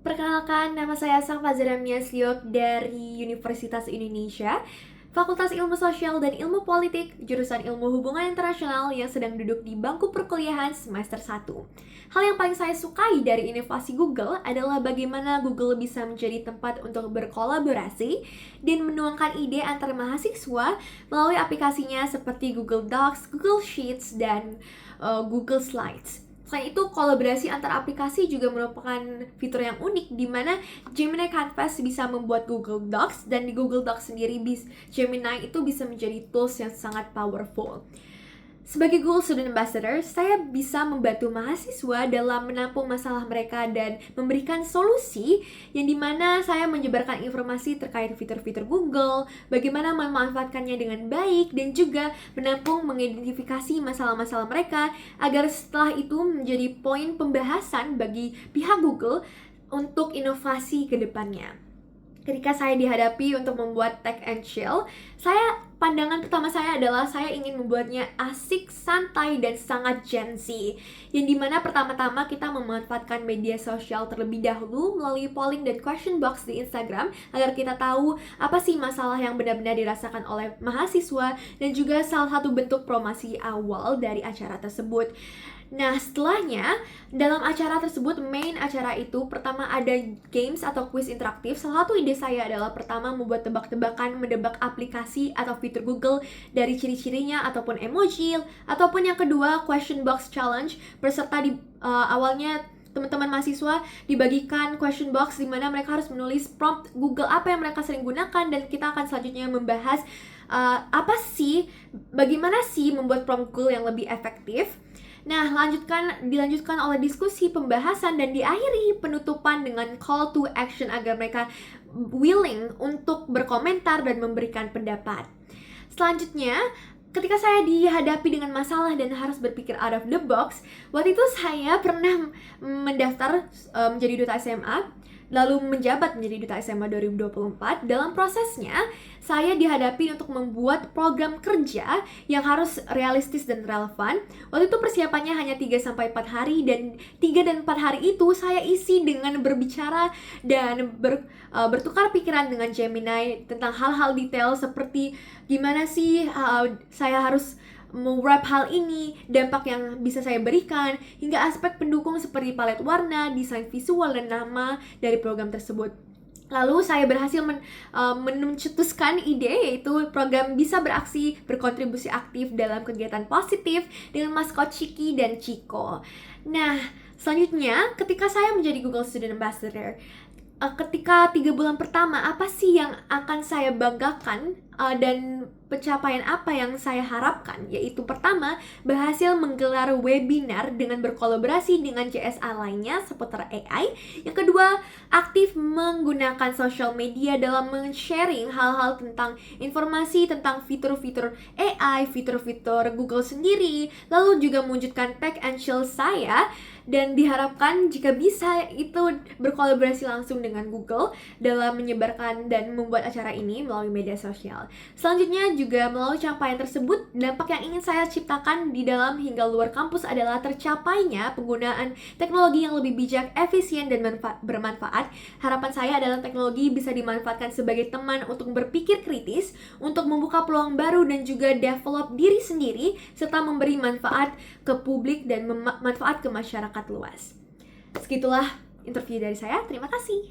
Perkenalkan, nama saya Safa Zaramia Sliok dari Universitas Indonesia, Fakultas Ilmu Sosial dan Ilmu Politik, jurusan Ilmu Hubungan Internasional yang sedang duduk di bangku perkuliahan semester 1. Hal yang paling saya sukai dari inovasi Google adalah bagaimana Google bisa menjadi tempat untuk berkolaborasi dan menuangkan ide antar mahasiswa melalui aplikasinya seperti Google Docs, Google Sheets, dan Google Slides. Selain itu, kolaborasi antar aplikasi juga merupakan fitur yang unik di mana Gemini Canvas bisa membuat Google Docs dan di Google Docs sendiri Gemini itu bisa menjadi tools yang sangat powerful. Sebagai Google Student Ambassador, saya bisa membantu mahasiswa dalam menampung masalah mereka dan memberikan solusi yang dimana saya menyebarkan informasi terkait fitur-fitur Google, bagaimana memanfaatkannya dengan baik, dan juga menampung mengidentifikasi masalah-masalah mereka agar setelah itu menjadi poin pembahasan bagi pihak Google untuk inovasi ke depannya. Ketika saya dihadapi untuk membuat Tech and Chill, pandangan pertama saya adalah saya ingin membuatnya asik, santai, dan sangat Gen Z. Yang dimana pertama-tama kita memanfaatkan media sosial terlebih dahulu melalui polling dan question box di Instagram agar kita tahu apa sih masalah yang benar-benar dirasakan oleh mahasiswa dan juga salah satu bentuk promosi awal dari acara tersebut. Nah, setelahnya, dalam acara tersebut, main acara itu pertama ada games atau quiz interaktif. Salah satu ide saya adalah pertama membuat tebak-tebakan mendebak aplikasi atau fitur Google dari ciri-cirinya ataupun emoji. Ataupun yang kedua, question box challenge. Peserta awalnya teman-teman mahasiswa dibagikan question box di mana mereka harus menulis prompt Google apa yang mereka sering gunakan, dan kita akan selanjutnya membahas bagaimana sih membuat prompt Google yang lebih efektif. Nah, dilanjutkan oleh diskusi, pembahasan, dan diakhiri penutupan dengan call to action agar mereka willing untuk berkomentar dan memberikan pendapat. Selanjutnya, ketika saya dihadapi dengan masalah dan harus berpikir out of the box, waktu itu saya pernah mendaftar menjadi duta SMA, lalu menjabat menjadi duta SMA 2024. Dalam prosesnya, saya dihadapi untuk membuat program kerja yang harus realistis dan relevan. Waktu itu persiapannya hanya 3-4 hari, dan 3 dan 4 hari itu saya isi dengan berbicara dan bertukar pikiran dengan Gemini tentang hal-hal detail seperti gimana sih saya harus mewrap hal ini, dampak yang bisa saya berikan, hingga aspek pendukung seperti palet warna, desain visual, dan nama dari program tersebut. Lalu saya berhasil mencetuskan ide, yaitu program bisa beraksi berkontribusi aktif dalam kegiatan positif dengan maskot Chiki dan Chico. Nah, selanjutnya ketika saya menjadi Google Student Ambassador, ketika 3 bulan pertama, apa sih yang akan saya banggakan dan pencapaian apa yang saya harapkan? Yaitu pertama, berhasil menggelar webinar dengan berkolaborasi dengan JSA lainnya seputar AI. Yang kedua, aktif menggunakan social media dalam men-sharing hal-hal tentang informasi tentang fitur-fitur AI, fitur-fitur Google sendiri, lalu juga mewujudkan Tech and Chill saya, dan diharapkan jika bisa itu berkolaborasi langsung dengan Google dalam menyebarkan dan membuat acara ini melalui media sosial. Selanjutnya juga melalui capaian tersebut, dampak yang ingin saya ciptakan di dalam hingga luar kampus adalah tercapainya penggunaan teknologi yang lebih bijak, efisien, dan bermanfaat. Harapan saya adalah teknologi bisa dimanfaatkan sebagai teman untuk berpikir kritis, untuk membuka peluang baru dan juga develop diri sendiri, serta memberi manfaat ke publik dan manfaat ke masyarakat luas. Segitulah interview dari saya. Terima kasih.